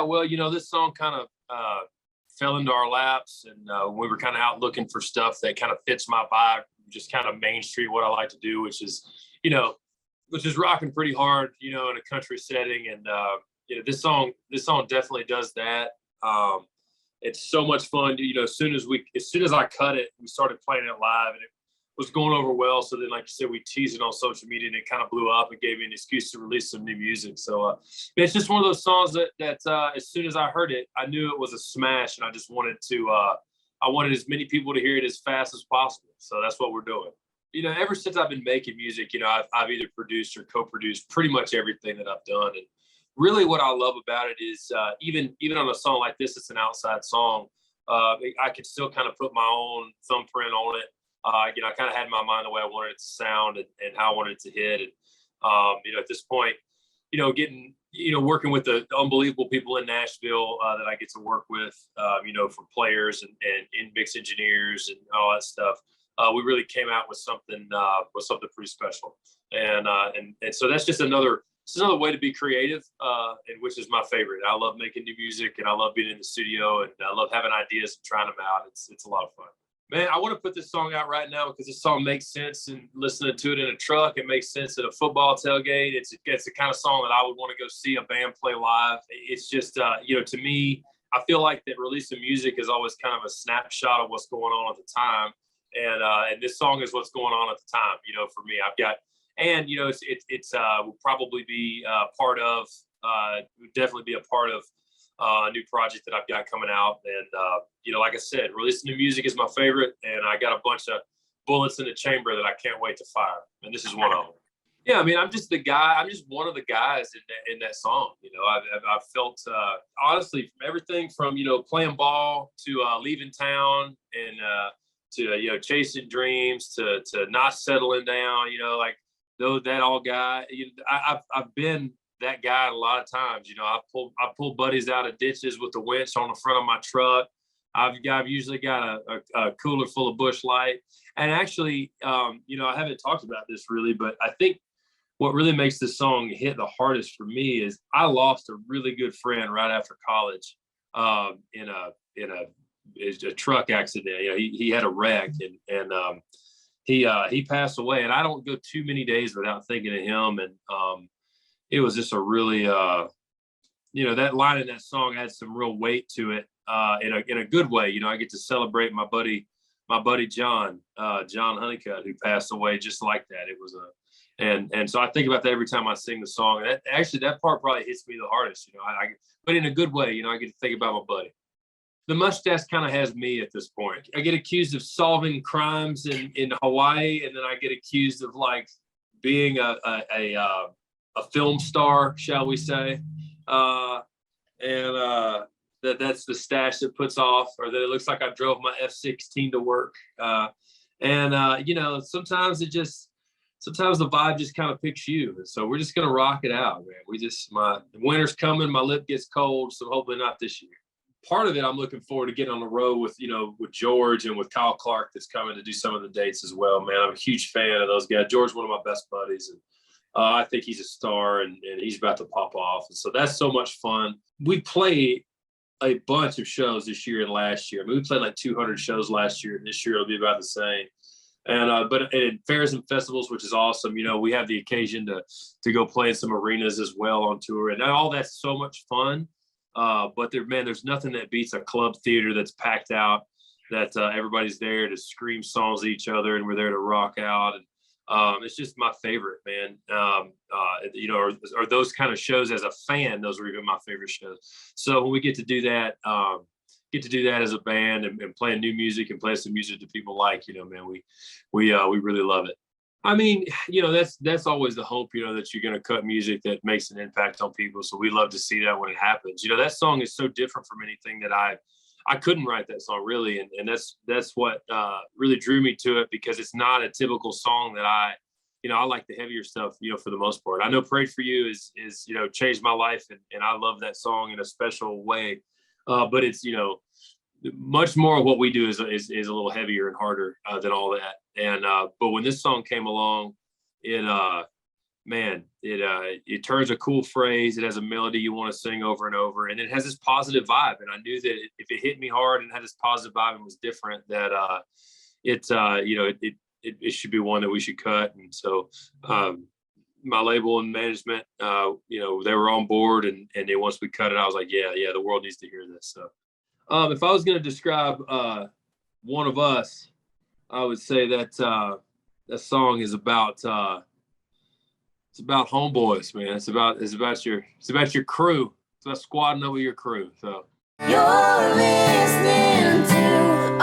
well, this song kind of fell into our laps, and we were kind of out looking for stuff that kind of fits my vibe, just kind of Main Street, what I like to do, which is rocking pretty hard, in a country setting. And this song definitely does that. It's so much fun. As soon as I cut it, we started playing it live, and it was going over well. So then, like you said, we teased it on social media, and it kind of blew up and gave me an excuse to release some new music. So it's just one of those songs that as soon as I heard it, I knew it was a smash, and I just wanted I wanted as many people to hear it as fast as possible. So that's what we're doing. Ever since I've been making music, I've either produced or co-produced pretty much everything that I've done. And really what I love about it is even on a song like this, it's an outside song. I could still kind of put my own thumbprint on it. I kind of had in my mind the way I wanted it to sound and how I wanted it to hit. And, at this point, working with the unbelievable people in Nashville that I get to work with, from players and mix engineers and all that stuff. We really came out with something pretty special. And so that's just another way to be creative, and which is my favorite. I love making new music, and I love being in the studio, and I love having ideas and trying them out. It's a lot of fun. Man, I want to put this song out right now because this song makes sense, and listening to it in a truck, it makes sense at a football tailgate. It's the kind of song that I would want to go see a band play live. It's just, to me, I feel like that releasing music is always kind of a snapshot of what's going on at the time. And this song is what's going on at the time, for me. I've got, and, it's will probably be part of, would definitely be a part of a new project that I've got coming out. And, like I said, releasing new music is my favorite. And I got a bunch of bullets in the chamber that I can't wait to fire. And this is one of them. Yeah, I mean, I'm just one of the guys in that song. I've felt, honestly, from everything from, playing ball to leaving town and to, chasing dreams to not settling down, that all guy. I've been that guy a lot of times. I pull buddies out of ditches with the winch on the front of my truck. I've usually got a cooler full of Busch Light. And actually, I haven't talked about this really, but I think what really makes this song hit the hardest for me is I lost a really good friend right after college in a truck accident. He had a wreck and he passed away. And I don't go too many days without thinking of him. And it was just a really, that line in that song had some real weight to it in a good way. I get to celebrate my buddy John Honeycutt, who passed away just like that. It was and so I think about that every time I sing the song. And that part probably hits me the hardest, but in a good way. I get to think about my buddy. The mustache kind of has me at this point. I get accused of solving crimes in Hawaii, and then I get accused of like being a film star, shall we say? That's the stash that puts off, or that it looks like I drove my F-16 to work. Sometimes the vibe just kind of picks you. And so we're just going to rock it out, man. The winter's coming, my lip gets cold, so hopefully not this year. Part of it, I'm looking forward to getting on the road with George and with Kyle Clark that's coming to do some of the dates as well, man. I'm a huge fan of those guys. George's one of my best buddies, and I think he's a star, and he's about to pop off. And so that's so much fun. We played a bunch of shows this year and last year. I mean, we played like 200 shows last year, and this year it'll be about the same. And but in fairs and festivals, which is awesome, we have the occasion to go play in some arenas as well on tour, and all that's so much fun. But there's nothing that beats a club theater that's packed out, that everybody's there to scream songs at each other, and we're there to rock out. And it's just my favorite, man. Or those kind of shows as a fan, those are even my favorite shows. So when we get to do that as a band and playing new music and playing some music that people like, man, we really love it. I mean, that's always the hope, that you're going to cut music that makes an impact on people. So we love to see that when it happens. That song is so different from anything that I couldn't write that song really. And that's what really drew me to it, because it's not a typical song that I like the heavier stuff, for the most part. I know Pray For You is changed my life, and I love that song in a special way. But it's, much more of what we do is a little heavier and harder than all that. And but when this song came along, it man, it turns a cool phrase. It has a melody you want to sing over and over, and it has this positive vibe. And I knew that if it hit me hard and had this positive vibe and was different, that it should be one that we should cut. And so my label and management, they were on board, and then once we cut it, I was like, yeah, the world needs to hear this. So if I was going to describe One of Us, I would say that that song is about it's about homeboys, man. It's about your crew. It's about squadding up with your crew. So you're listening to